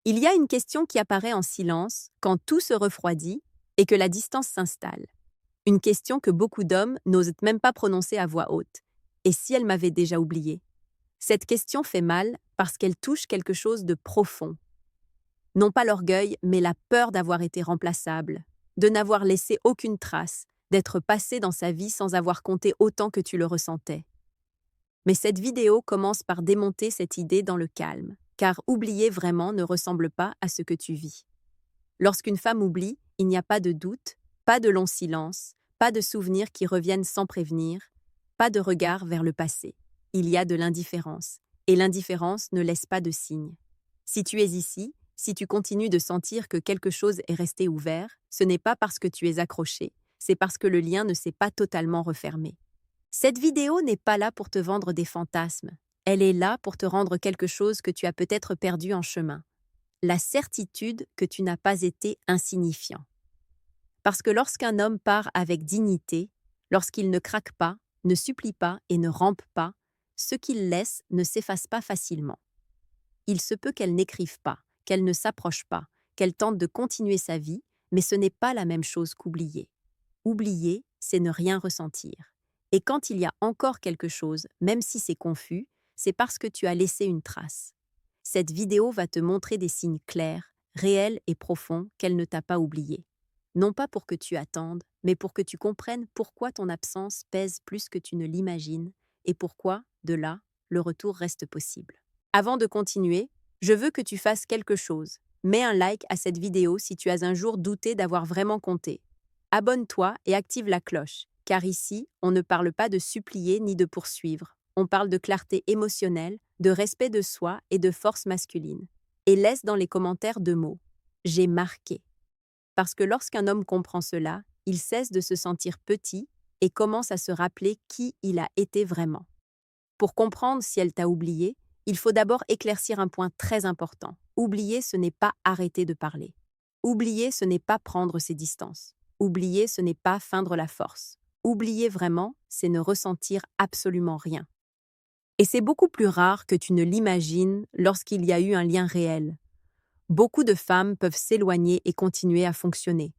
Il y a une question qui apparaît en silence quand tout se refroidit et que la distance s'installe. Une question que beaucoup d'hommes n'osent même pas prononcer à voix haute. Et si elle m'avait déjà oublié? Cette question fait mal parce qu'elle touche quelque chose de profond. Non pas l'orgueil, mais la peur d'avoir été remplaçable, de n'avoir laissé aucune trace, d'être passé dans sa vie sans avoir compté autant que tu le ressentais. Mais cette vidéo commence par démonter cette idée dans le calme, car oublier vraiment ne ressemble pas à ce que tu vis. Lorsqu'une femme oublie, il n'y a pas de doute, pas de long silence, pas de souvenirs qui reviennent sans prévenir, pas de regard vers le passé. Il y a de l'indifférence, et l'indifférence ne laisse pas de signe. Si tu es ici, si tu continues de sentir que quelque chose est resté ouvert, ce n'est pas parce que tu es accroché, c'est parce que le lien ne s'est pas totalement refermé. Cette vidéo n'est pas là pour te vendre des fantasmes, elle est là pour te rendre quelque chose que tu as peut-être perdu en chemin. La certitude que tu n'as pas été insignifiant. Parce que lorsqu'un homme part avec dignité, lorsqu'il ne craque pas, ne supplie pas et ne rampe pas, ce qu'il laisse ne s'efface pas facilement. Il se peut qu'elle n'écrive pas, qu'elle ne s'approche pas, qu'elle tente de continuer sa vie, mais ce n'est pas la même chose qu'oublier. Oublier, c'est ne rien ressentir. Et quand il y a encore quelque chose, même si c'est confus, c'est parce que tu as laissé une trace. Cette vidéo va te montrer des signes clairs, réels et profonds qu'elle ne t'a pas oubliés. Non pas pour que tu attendes, mais pour que tu comprennes pourquoi ton absence pèse plus que tu ne l'imagines et pourquoi, de là, le retour reste possible. Avant de continuer, je veux que tu fasses quelque chose. Mets un like à cette vidéo si tu as un jour douté d'avoir vraiment compté. Abonne-toi et active la cloche, car ici, on ne parle pas de supplier ni de poursuivre. On parle de clarté émotionnelle, de respect de soi et de force masculine. Et laisse dans les commentaires 2 mots. J'ai marqué. Parce que lorsqu'un homme comprend cela, il cesse de se sentir petit et commence à se rappeler qui il a été vraiment. Pour comprendre si elle t'a oublié, il faut d'abord éclaircir un point très important. Oublier, ce n'est pas arrêter de parler. Oublier, ce n'est pas prendre ses distances. Oublier, ce n'est pas feindre la force. Oublier vraiment, c'est ne ressentir absolument rien. Et c'est beaucoup plus rare que tu ne l'imagines lorsqu'il y a eu un lien réel. Beaucoup de femmes peuvent s'éloigner et continuer à fonctionner.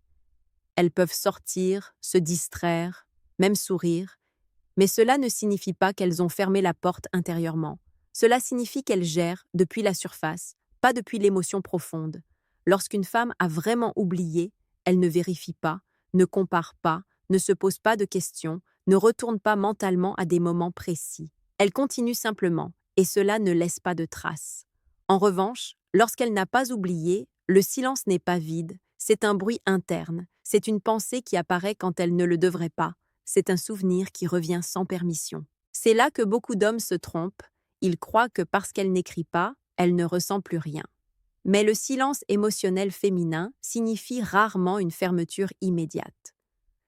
Elles peuvent sortir, se distraire, même sourire, mais cela ne signifie pas qu'elles ont fermé la porte intérieurement. Cela signifie qu'elles gèrent depuis la surface, pas depuis l'émotion profonde. Lorsqu'une femme a vraiment oublié, elle ne vérifie pas, ne compare pas, ne se pose pas de questions, ne retourne pas mentalement à des moments précis. Elle continue simplement, et cela ne laisse pas de traces. En revanche, lorsqu'elle n'a pas oublié, le silence n'est pas vide, c'est un bruit interne, c'est une pensée qui apparaît quand elle ne le devrait pas, c'est un souvenir qui revient sans permission. C'est là que beaucoup d'hommes se trompent, ils croient que parce qu'elle n'écrit pas, elle ne ressent plus rien. Mais le silence émotionnel féminin signifie rarement une fermeture immédiate.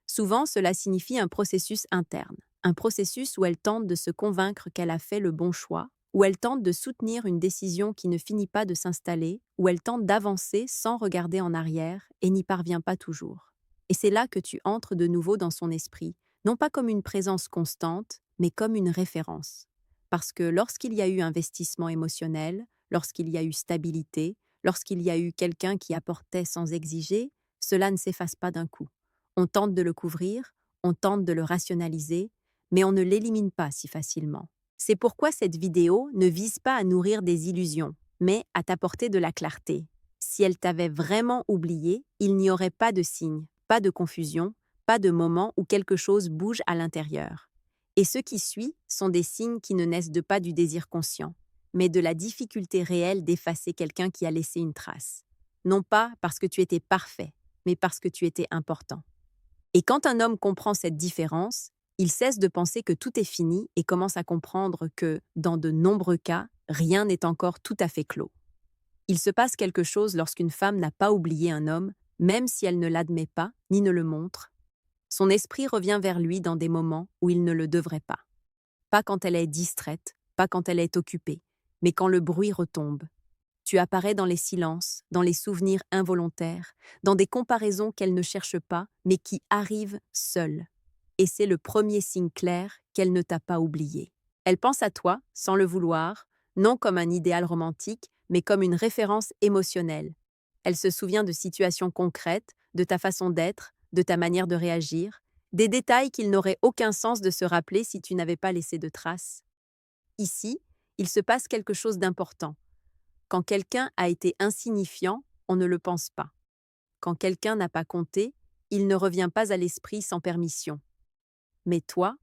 Souvent, cela signifie un processus interne, un processus où elle tente de se convaincre qu'elle a fait le bon choix, où elle tente de soutenir une décision qui ne finit pas de s'installer, où elle tente d'avancer sans regarder en arrière et n'y parvient pas toujours. Et c'est là que tu entres de nouveau dans son esprit, non pas comme une présence constante, mais comme une référence. Parce que lorsqu'il y a eu investissement émotionnel, lorsqu'il y a eu stabilité, lorsqu'il y a eu quelqu'un qui apportait sans exiger, cela ne s'efface pas d'un coup. On tente de le couvrir, on tente de le rationaliser, mais on ne l'élimine pas si facilement. C'est pourquoi cette vidéo ne vise pas à nourrir des illusions, mais à t'apporter de la clarté. Si elle t'avait vraiment oublié, il n'y aurait pas de signe, pas de confusion, pas de moment où quelque chose bouge à l'intérieur. Et ce qui suit sont des signes qui ne naissent de pas du désir conscient, mais de la difficulté réelle d'effacer quelqu'un qui a laissé une trace. Non pas parce que tu étais parfait, mais parce que tu étais important. Et quand un homme comprend cette différence, il cesse de penser que tout est fini et commence à comprendre que, dans de nombreux cas, rien n'est encore tout à fait clos. Il se passe quelque chose lorsqu'une femme n'a pas oublié un homme, même si elle ne l'admet pas ni ne le montre. Son esprit revient vers lui dans des moments où il ne le devrait pas. Pas quand elle est distraite, pas quand elle est occupée, mais quand le bruit retombe. Tu apparais dans les silences, dans les souvenirs involontaires, dans des comparaisons qu'elle ne cherche pas, mais qui arrivent seules. Et c'est le premier signe clair qu'elle ne t'a pas oublié. Elle pense à toi, sans le vouloir, non comme un idéal romantique, mais comme une référence émotionnelle. Elle se souvient de situations concrètes, de ta façon d'être, de ta manière de réagir, des détails qu'il n'aurait aucun sens de se rappeler si tu n'avais pas laissé de traces. Ici, il se passe quelque chose d'important. Quand quelqu'un a été insignifiant, on ne le pense pas. Quand quelqu'un n'a pas compté, il ne revient pas à l'esprit sans permission. Mais toi,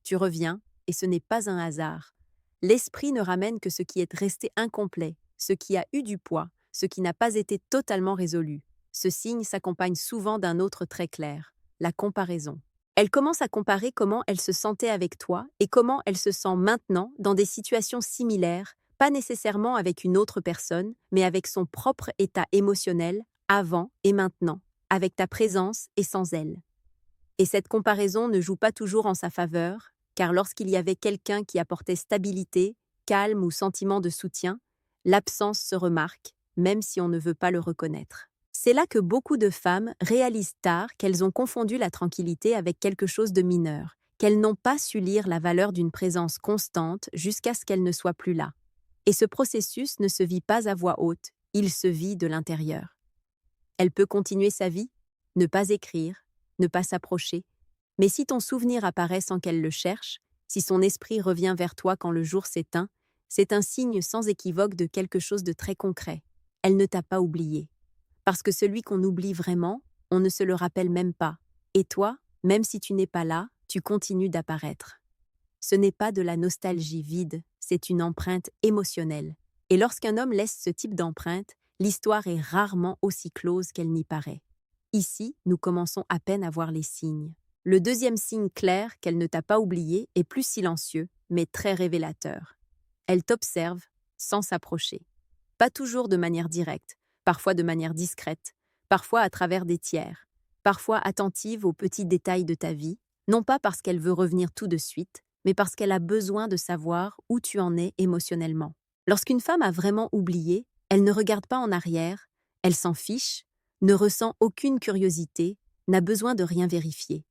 tu reviens, et ce n'est pas un hasard. L'esprit ne ramène que ce qui est resté incomplet, ce qui a eu du poids, ce qui n'a pas été totalement résolu. Ce signe s'accompagne souvent d'un autre très clair, la comparaison. Elle commence à comparer comment elle se sentait avec toi et comment elle se sent maintenant dans des situations similaires, pas nécessairement avec une autre personne, mais avec son propre état émotionnel, avant et maintenant, avec ta présence et sans elle. Et cette comparaison ne joue pas toujours en sa faveur, car lorsqu'il y avait quelqu'un qui apportait stabilité, calme ou sentiment de soutien, l'absence se remarque, même si on ne veut pas le reconnaître. C'est là que beaucoup de femmes réalisent tard qu'elles ont confondu la tranquillité avec quelque chose de mineur, qu'elles n'ont pas su lire la valeur d'une présence constante jusqu'à ce qu'elle ne soit plus là. Et ce processus ne se vit pas à voix haute, il se vit de l'intérieur. Elle peut continuer sa vie, ne pas écrire, ne pas s'approcher, mais si ton souvenir apparaît sans qu'elle le cherche, si son esprit revient vers toi quand le jour s'éteint, c'est un signe sans équivoque de quelque chose de très concret. Elle ne t'a pas oublié. Parce que celui qu'on oublie vraiment, on ne se le rappelle même pas. Et toi, même si tu n'es pas là, tu continues d'apparaître. Ce n'est pas de la nostalgie vide, c'est une empreinte émotionnelle. Et lorsqu'un homme laisse ce type d'empreinte, l'histoire est rarement aussi close qu'elle n'y paraît. Ici, nous commençons à peine à voir les signes. Le deuxième signe clair qu'elle ne t'a pas oublié est plus silencieux, mais très révélateur. Elle t'observe sans s'approcher. Pas toujours de manière directe, parfois de manière discrète, parfois à travers des tiers, parfois attentive aux petits détails de ta vie, non pas parce qu'elle veut revenir tout de suite, mais parce qu'elle a besoin de savoir où tu en es émotionnellement. Lorsqu'une femme a vraiment oublié, elle ne regarde pas en arrière, elle s'en fiche, ne ressent aucune curiosité, n'a besoin de rien vérifier.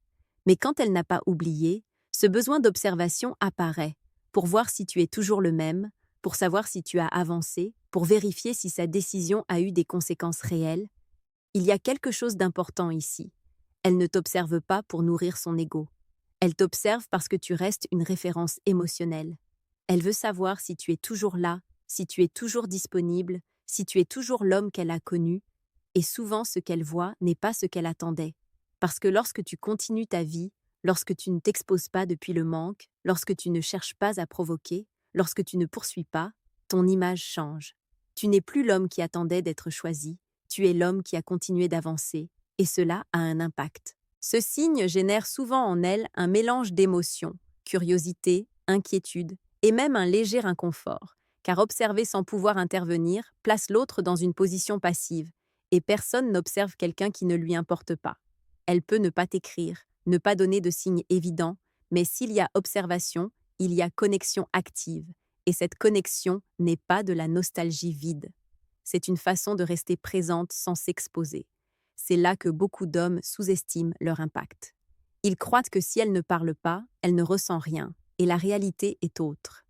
Mais quand elle n'a pas oublié, ce besoin d'observation apparaît, pour voir si tu es toujours le même, pour savoir si tu as avancé, pour vérifier si sa décision a eu des conséquences réelles. Il y a quelque chose d'important ici. Elle ne t'observe pas pour nourrir son ego. Elle t'observe parce que tu restes une référence émotionnelle. Elle veut savoir si tu es toujours là, si tu es toujours disponible, si tu es toujours l'homme qu'elle a connu, et souvent ce qu'elle voit n'est pas ce qu'elle attendait. Parce que lorsque tu continues ta vie, lorsque tu ne t'exposes pas depuis le manque, lorsque tu ne cherches pas à provoquer, lorsque tu ne poursuis pas, ton image change. Tu n'es plus l'homme qui attendait d'être choisi, tu es l'homme qui a continué d'avancer, et cela a un impact. Ce signe génère souvent en elle un mélange d'émotions, curiosité, inquiétude, et même un léger inconfort, car observer sans pouvoir intervenir place l'autre dans une position passive, et personne n'observe quelqu'un qui ne lui importe pas. Elle peut ne pas t'écrire, ne pas donner de signes évidents, mais s'il y a observation, il y a connexion active, et cette connexion n'est pas de la nostalgie vide. C'est une façon de rester présente sans s'exposer. C'est là que beaucoup d'hommes sous-estiment leur impact. Ils croient que si elle ne parle pas, elle ne ressent rien, et la réalité est autre.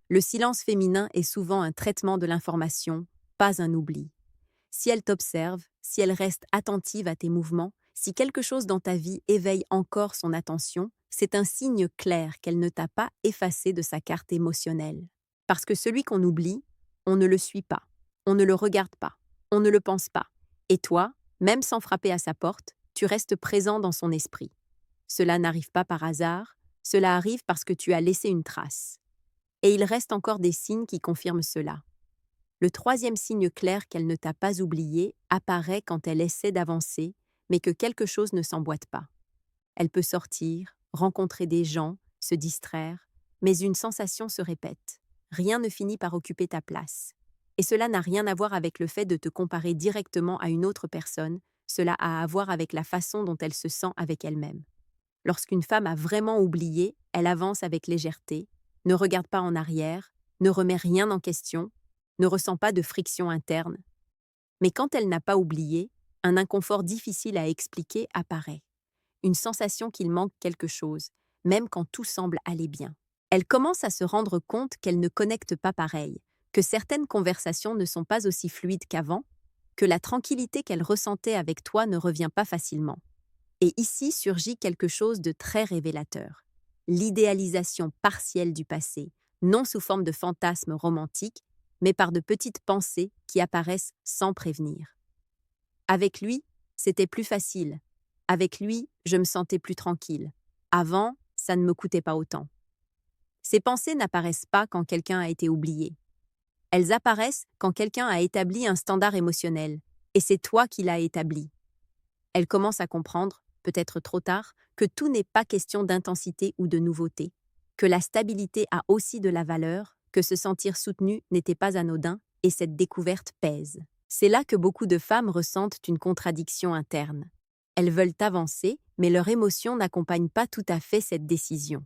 Le silence féminin est souvent un traitement de l'information, pas un oubli. Si elle t'observe, si elle reste attentive à tes mouvements, si quelque chose dans ta vie éveille encore son attention, c'est un signe clair qu'elle ne t'a pas effacé de sa carte émotionnelle. Parce que celui qu'on oublie, on ne le suit pas, on ne le regarde pas, on ne le pense pas. Et toi, même sans frapper à sa porte, tu restes présent dans son esprit. Cela n'arrive pas par hasard, cela arrive parce que tu as laissé une trace. Et il reste encore des signes qui confirment cela. Le troisième signe clair qu'elle ne t'a pas oublié apparaît quand elle essaie d'avancer, mais que quelque chose ne s'emboîte pas. Elle peut sortir, rencontrer des gens, se distraire, mais une sensation se répète. Rien ne finit par occuper ta place. Et cela n'a rien à voir avec le fait de te comparer directement à une autre personne, cela a à voir avec la façon dont elle se sent avec elle-même. Lorsqu'une femme a vraiment oublié, elle avance avec légèreté, ne regarde pas en arrière, ne remet rien en question, ne ressent pas de friction interne. Mais quand elle n'a pas oublié, un inconfort difficile à expliquer apparaît. Une sensation qu'il manque quelque chose, même quand tout semble aller bien. Elle commence à se rendre compte qu'elle ne connecte pas pareil, que certaines conversations ne sont pas aussi fluides qu'avant, que la tranquillité qu'elle ressentait avec toi ne revient pas facilement. Et ici surgit quelque chose de très révélateur. L'idéalisation partielle du passé, non sous forme de fantasmes romantiques, mais par de petites pensées qui apparaissent sans prévenir. Avec lui, c'était plus facile. Avec lui, je me sentais plus tranquille. Avant, ça ne me coûtait pas autant. Ces pensées n'apparaissent pas quand quelqu'un a été oublié. Elles apparaissent quand quelqu'un a établi un standard émotionnel, et c'est toi qui l'as établi. Elle commence à comprendre, peut-être trop tard, que tout n'est pas question d'intensité ou de nouveauté, que la stabilité a aussi de la valeur, que se sentir soutenu n'était pas anodin, et cette découverte pèse. C'est là que beaucoup de femmes ressentent une contradiction interne. Elles veulent avancer, mais leur émotion n'accompagne pas tout à fait cette décision.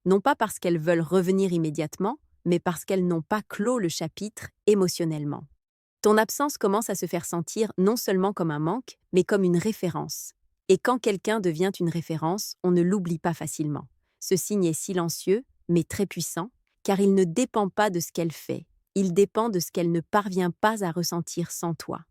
Non pas parce qu'elles veulent revenir immédiatement, mais parce qu'elles n'ont pas clos le chapitre émotionnellement. Ton absence commence à se faire sentir non seulement comme un manque, mais comme une référence. Et quand quelqu'un devient une référence, on ne l'oublie pas facilement. Ce signe est silencieux, mais très puissant, car il ne dépend pas de ce qu'elle fait, il dépend de ce qu'elle ne parvient pas à ressentir sans toi.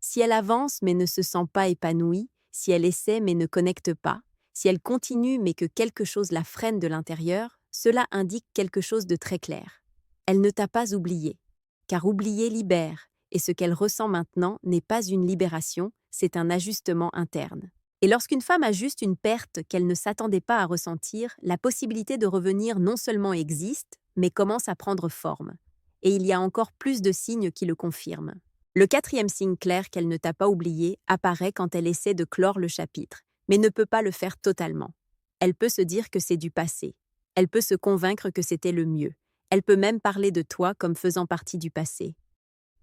Si elle avance mais ne se sent pas épanouie, si elle essaie mais ne connecte pas, si elle continue mais que quelque chose la freine de l'intérieur, cela indique quelque chose de très clair. Elle ne t'a pas oublié, car oublier libère, et ce qu'elle ressent maintenant n'est pas une libération, c'est un ajustement interne. Et lorsqu'une femme ajuste une perte qu'elle ne s'attendait pas à ressentir, la possibilité de revenir non seulement existe, mais commence à prendre forme. Et il y a encore plus de signes qui le confirment. Le quatrième signe clair qu'elle ne t'a pas oublié apparaît quand elle essaie de clore le chapitre, mais ne peut pas le faire totalement. Elle peut se dire que c'est du passé. Elle peut se convaincre que c'était le mieux. Elle peut même parler de toi comme faisant partie du passé.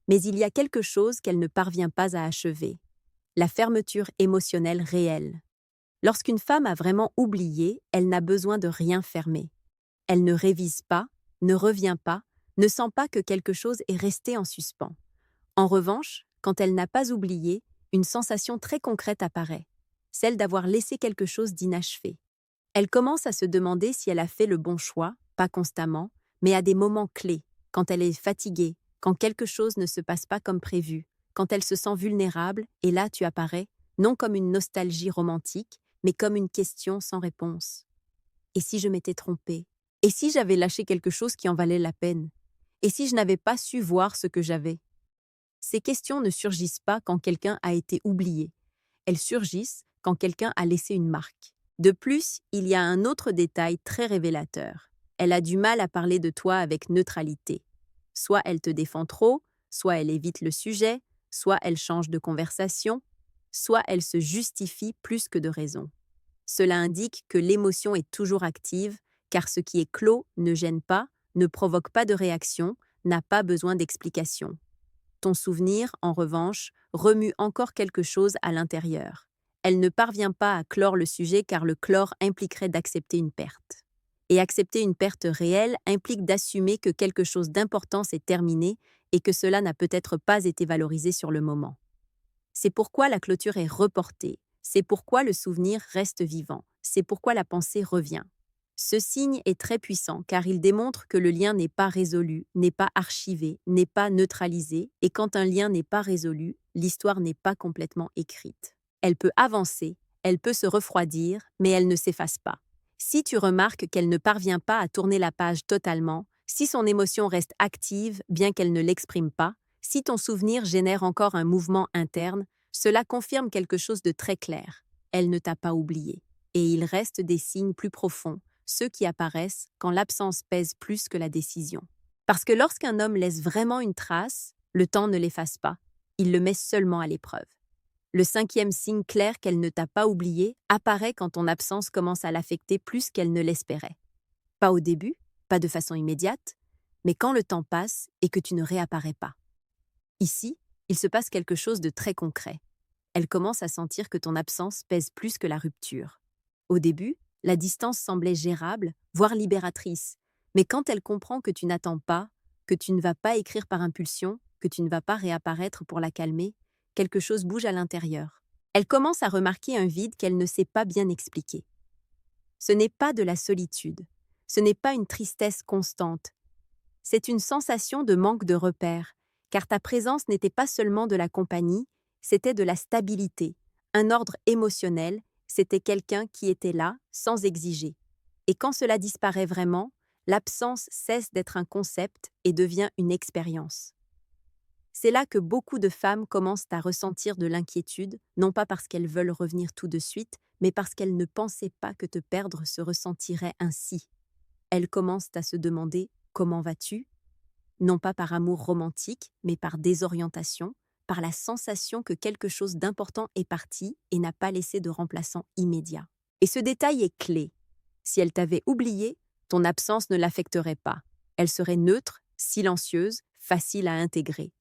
Mais il y a quelque chose qu'elle ne parvient pas à achever. La fermeture émotionnelle réelle. Lorsqu'une femme a vraiment oublié, elle n'a besoin de rien fermer. Elle ne révise pas, ne revient pas, ne sent pas que quelque chose est resté en suspens. En revanche, quand elle n'a pas oublié, une sensation très concrète apparaît, celle d'avoir laissé quelque chose d'inachevé. Elle commence à se demander si elle a fait le bon choix, pas constamment, mais à des moments clés, quand elle est fatiguée, quand quelque chose ne se passe pas comme prévu, quand elle se sent vulnérable, et là tu apparais, non comme une nostalgie romantique, mais comme une question sans réponse. Et si je m'étais trompée? Et si j'avais lâché quelque chose qui en valait la peine? Et si je n'avais pas su voir ce que j'avais? Ces questions ne surgissent pas quand quelqu'un a été oublié. Elles surgissent quand quelqu'un a laissé une marque. De plus, il y a un autre détail très révélateur. Elle a du mal à parler de toi avec neutralité. Soit elle te défend trop, soit elle évite le sujet, soit elle change de conversation, soit elle se justifie plus que de raison. Cela indique que l'émotion est toujours active, car ce qui est clos ne gêne pas, ne provoque pas de réaction, n'a pas besoin d'explication. Ton souvenir, en revanche, remue encore quelque chose à l'intérieur. Elle ne parvient pas à clore le sujet car le clore impliquerait d'accepter une perte. Et accepter une perte réelle implique d'assumer que quelque chose d'important s'est terminé et que cela n'a peut-être pas été valorisé sur le moment. C'est pourquoi la clôture est reportée, c'est pourquoi le souvenir reste vivant, c'est pourquoi la pensée revient. Ce signe est très puissant car il démontre que le lien n'est pas résolu, n'est pas archivé, n'est pas neutralisé, et quand un lien n'est pas résolu, l'histoire n'est pas complètement écrite. Elle peut avancer, elle peut se refroidir, mais elle ne s'efface pas. Si tu remarques qu'elle ne parvient pas à tourner la page totalement, si son émotion reste active bien qu'elle ne l'exprime pas, si ton souvenir génère encore un mouvement interne, cela confirme quelque chose de très clair. Elle ne t'a pas oublié. Et il reste des signes plus profonds, ceux qui apparaissent quand l'absence pèse plus que la décision. Parce que lorsqu'un homme laisse vraiment une trace, le temps ne l'efface pas, il le met seulement à l'épreuve. Le cinquième signe clair qu'elle ne t'a pas oublié apparaît quand ton absence commence à l'affecter plus qu'elle ne l'espérait. Pas au début, pas de façon immédiate, mais quand le temps passe et que tu ne réapparais pas. Ici, il se passe quelque chose de très concret. Elle commence à sentir que ton absence pèse plus que la rupture. Au début, la distance semblait gérable, voire libératrice, mais quand elle comprend que tu n'attends pas, que tu ne vas pas écrire par impulsion, que tu ne vas pas réapparaître pour la calmer, quelque chose bouge à l'intérieur. Elle commence à remarquer un vide qu'elle ne sait pas bien expliquer. Ce n'est pas de la solitude, ce n'est pas une tristesse constante, C'est une sensation de manque de repères, car ta présence n'était pas seulement de la compagnie, c'était de la stabilité, un ordre émotionnel, c'était quelqu'un qui était là, sans exiger. Et quand cela disparaît vraiment, l'absence cesse d'être un concept et devient une expérience. C'est là que beaucoup de femmes commencent à ressentir de l'inquiétude, non pas parce qu'elles veulent revenir tout de suite, mais parce qu'elles ne pensaient pas que te perdre se ressentirait ainsi. Elles commencent à se demander « Comment vas-tu ?» Non pas par amour romantique, mais par désorientation, par la sensation que quelque chose d'important est parti et n'a pas laissé de remplaçant immédiat. Et ce détail est clé. Si elle t'avait oublié, ton absence ne l'affecterait pas. Elle serait neutre, silencieuse, facile à intégrer.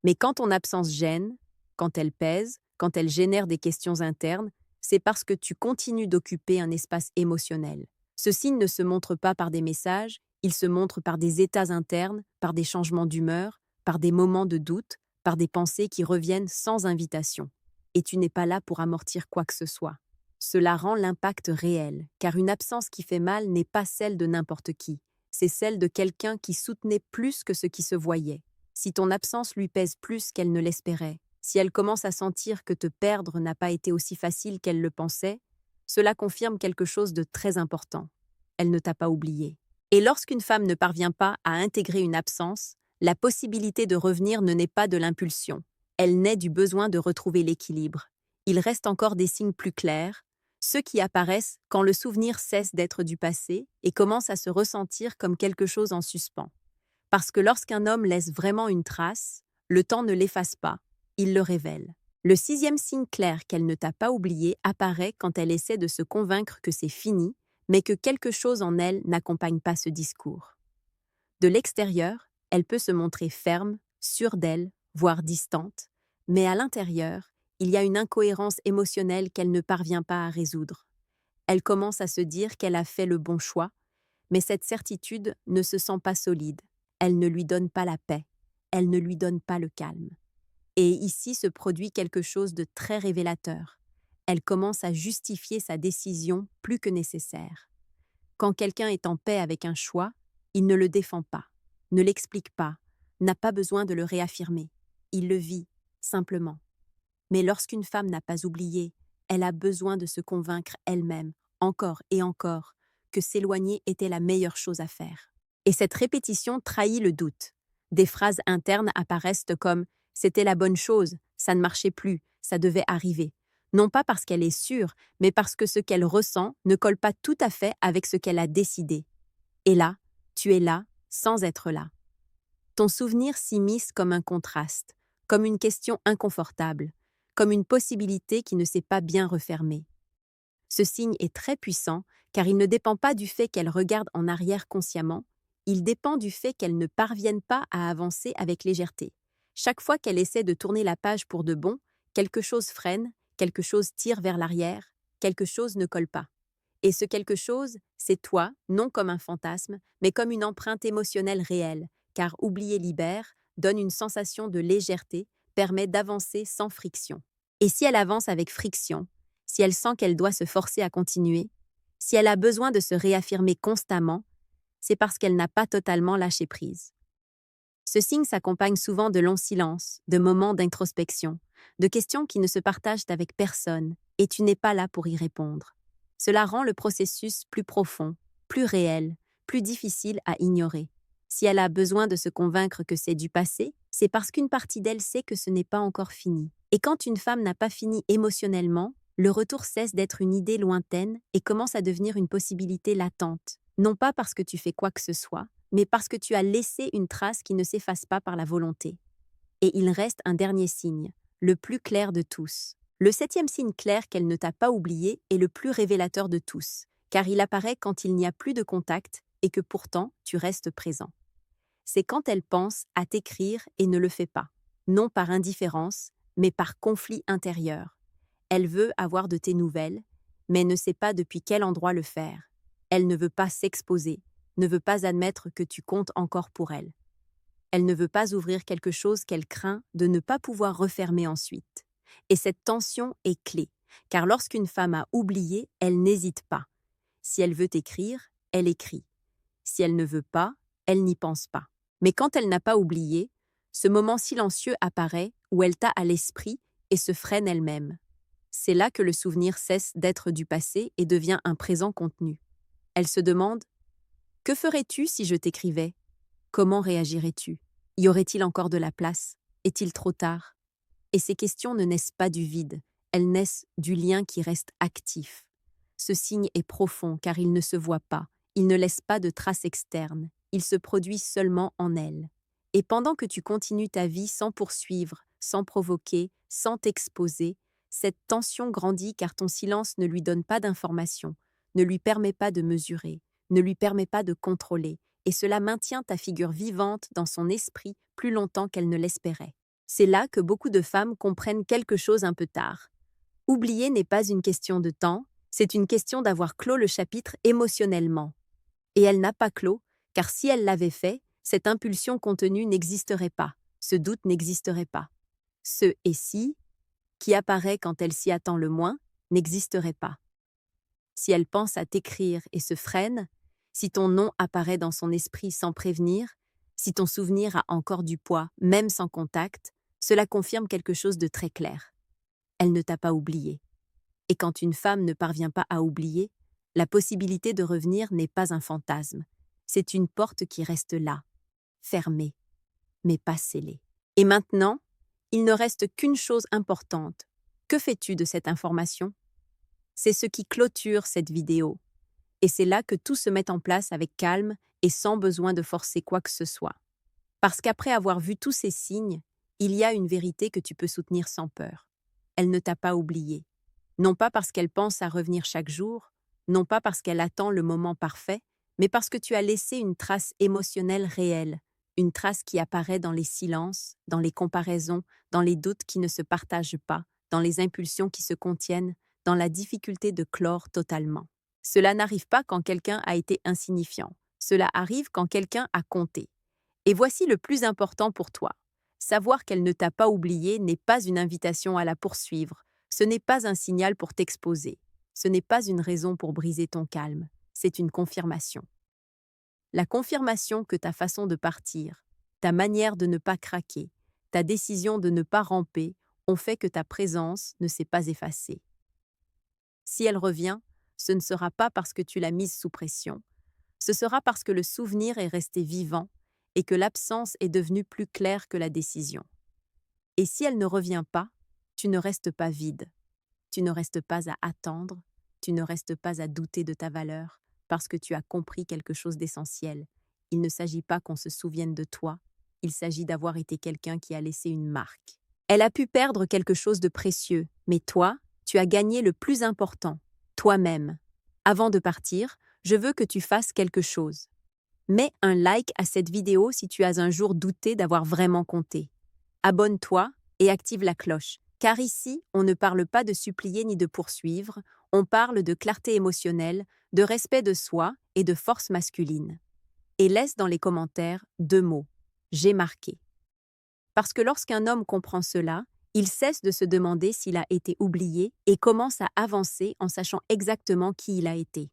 Mais quand ton absence gêne, quand elle pèse, quand elle génère des questions internes, c'est parce que tu continues d'occuper un espace émotionnel. Ce signe ne se montre pas par des messages, il se montre par des états internes, par des changements d'humeur, par des moments de doute, par des pensées qui reviennent sans invitation. Et tu n'es pas là pour amortir quoi que ce soit. Cela rend l'impact réel, car une absence qui fait mal n'est pas celle de n'importe qui, c'est celle de quelqu'un qui soutenait plus que ce qui se voyait. Si ton absence lui pèse plus qu'elle ne l'espérait, si elle commence à sentir que te perdre n'a pas été aussi facile qu'elle le pensait, cela confirme quelque chose de très important. Elle ne t'a pas oublié. Et lorsqu'une femme ne parvient pas à intégrer une absence, la possibilité de revenir ne naît pas de l'impulsion. Elle naît du besoin de retrouver l'équilibre. Il reste encore des signes plus clairs, ceux qui apparaissent quand le souvenir cesse d'être du passé et commence à se ressentir comme quelque chose en suspens. Parce que lorsqu'un homme laisse vraiment une trace, le temps ne l'efface pas, il le révèle. Le 6e signe clair qu'elle ne t'a pas oublié apparaît quand elle essaie de se convaincre que c'est fini, mais que quelque chose en elle n'accompagne pas ce discours. De l'extérieur, elle peut se montrer ferme, sûre d'elle, voire distante, mais à l'intérieur, il y a une incohérence émotionnelle qu'elle ne parvient pas à résoudre. Elle commence à se dire qu'elle a fait le bon choix, mais cette certitude ne se sent pas solide. Elle ne lui donne pas la paix, elle ne lui donne pas le calme. Et ici se produit quelque chose de très révélateur. Elle commence à justifier sa décision plus que nécessaire. Quand quelqu'un est en paix avec un choix, il ne le défend pas, ne l'explique pas, n'a pas besoin de le réaffirmer. Il le vit, simplement. Mais lorsqu'une femme n'a pas oublié, elle a besoin de se convaincre elle-même, encore et encore, que s'éloigner était la meilleure chose à faire. Et cette répétition trahit le doute. Des phrases internes apparaissent comme « c'était la bonne chose, ça ne marchait plus, ça devait arriver ». Non pas parce qu'elle est sûre, mais parce que ce qu'elle ressent ne colle pas tout à fait avec ce qu'elle a décidé. Et là, tu es là, sans être là. Ton souvenir s'immisce comme un contraste, comme une question inconfortable, comme une possibilité qui ne s'est pas bien refermée. Ce signe est très puissant car il ne dépend pas du fait qu'elle regarde en arrière consciemment, il dépend du fait qu'elle ne parvienne pas à avancer avec légèreté. Chaque fois qu'elle essaie de tourner la page pour de bon, quelque chose freine, quelque chose tire vers l'arrière, quelque chose ne colle pas. Et ce quelque chose, c'est toi, non comme un fantasme, mais comme une empreinte émotionnelle réelle, car oublier libère, donne une sensation de légèreté, permet d'avancer sans friction. Et si elle avance avec friction, si elle sent qu'elle doit se forcer à continuer, si elle a besoin de se réaffirmer constamment, c'est parce qu'elle n'a pas totalement lâché prise. Ce signe s'accompagne souvent de longs silences, de moments d'introspection, de questions qui ne se partagent avec personne, et tu n'es pas là pour y répondre. Cela rend le processus plus profond, plus réel, plus difficile à ignorer. Si elle a besoin de se convaincre que c'est du passé, c'est parce qu'une partie d'elle sait que ce n'est pas encore fini. Et quand une femme n'a pas fini émotionnellement, le retour cesse d'être une idée lointaine et commence à devenir une possibilité latente. Non pas parce que tu fais quoi que ce soit, mais parce que tu as laissé une trace qui ne s'efface pas par la volonté. Et il reste un dernier signe, le plus clair de tous. Le 7e signe clair qu'elle ne t'a pas oublié est le plus révélateur de tous, car il apparaît quand il n'y a plus de contact et que pourtant tu restes présent. C'est quand elle pense à t'écrire et ne le fait pas, non par indifférence, mais par conflit intérieur. Elle veut avoir de tes nouvelles, mais ne sait pas depuis quel endroit le faire. Elle ne veut pas s'exposer, ne veut pas admettre que tu comptes encore pour elle. Elle ne veut pas ouvrir quelque chose qu'elle craint de ne pas pouvoir refermer ensuite. Et cette tension est clé, car lorsqu'une femme a oublié, elle n'hésite pas. Si elle veut écrire, elle écrit. Si elle ne veut pas, elle n'y pense pas. Mais quand elle n'a pas oublié, ce moment silencieux apparaît où elle t'a à l'esprit et se freine elle-même. C'est là que le souvenir cesse d'être du passé et devient un présent contenu. Elle se demande « Que ferais-tu si je t'écrivais ? Comment réagirais-tu ? Y aurait-il encore de la place ? Est-il trop tard ?» Et ces questions ne naissent pas du vide, elles naissent du lien qui reste actif. Ce signe est profond car il ne se voit pas, il ne laisse pas de traces externes, il se produit seulement en elle. Et pendant que tu continues ta vie sans poursuivre, sans provoquer, sans t'exposer, cette tension grandit car ton silence ne lui donne pas d'informations, ne lui permet pas de mesurer, ne lui permet pas de contrôler, et cela maintient ta figure vivante dans son esprit plus longtemps qu'elle ne l'espérait. C'est là que beaucoup de femmes comprennent quelque chose un peu tard. Oublier n'est pas une question de temps, c'est une question d'avoir clos le chapitre émotionnellement. Et elle n'a pas clos, car si elle l'avait fait, cette impulsion contenue n'existerait pas, ce doute n'existerait pas. Ce « et si » qui apparaît quand elle s'y attend le moins, n'existerait pas. Si elle pense à t'écrire et se freine, si ton nom apparaît dans son esprit sans prévenir, si ton souvenir a encore du poids, même sans contact, cela confirme quelque chose de très clair. Elle ne t'a pas oublié. Et quand une femme ne parvient pas à oublier, la possibilité de revenir n'est pas un fantasme. C'est une porte qui reste là, fermée, mais pas scellée. Et maintenant, il ne reste qu'une chose importante. Que fais-tu de cette information ? C'est ce qui clôture cette vidéo. Et c'est là que tout se met en place avec calme et sans besoin de forcer quoi que ce soit. Parce qu'après avoir vu tous ces signes, il y a une vérité que tu peux soutenir sans peur. Elle ne t'a pas oublié. Non pas parce qu'elle pense à revenir chaque jour, non pas parce qu'elle attend le moment parfait, mais parce que tu as laissé une trace émotionnelle réelle, une trace qui apparaît dans les silences, dans les comparaisons, dans les doutes qui ne se partagent pas, dans les impulsions qui se contiennent, dans la difficulté de clore totalement. Cela n'arrive pas quand quelqu'un a été insignifiant, cela arrive quand quelqu'un a compté. Et voici le plus important pour toi. Savoir qu'elle ne t'a pas oublié n'est pas une invitation à la poursuivre, ce n'est pas un signal pour t'exposer, ce n'est pas une raison pour briser ton calme, c'est une confirmation. La confirmation que ta façon de partir, ta manière de ne pas craquer, ta décision de ne pas ramper ont fait que ta présence ne s'est pas effacée. Si elle revient, ce ne sera pas parce que tu l'as mise sous pression, ce sera parce que le souvenir est resté vivant et que l'absence est devenue plus claire que la décision. Et si elle ne revient pas, tu ne restes pas vide, tu ne restes pas à attendre, tu ne restes pas à douter de ta valeur, parce que tu as compris quelque chose d'essentiel. Il ne s'agit pas qu'on se souvienne de toi, il s'agit d'avoir été quelqu'un qui a laissé une marque. Elle a pu perdre quelque chose de précieux, mais toi, tu as gagné le plus important, toi-même. Avant de partir, je veux que tu fasses quelque chose. Mets un like à cette vidéo si tu as un jour douté d'avoir vraiment compté. Abonne-toi et active la cloche, car ici, on ne parle pas de supplier ni de poursuivre, on parle de clarté émotionnelle, de respect de soi et de force masculine. Et laisse dans les commentaires 2 mots. J'ai marqué. Parce que lorsqu'un homme comprend cela, il cesse de se demander s'il a été oublié et commence à avancer en sachant exactement qui il a été.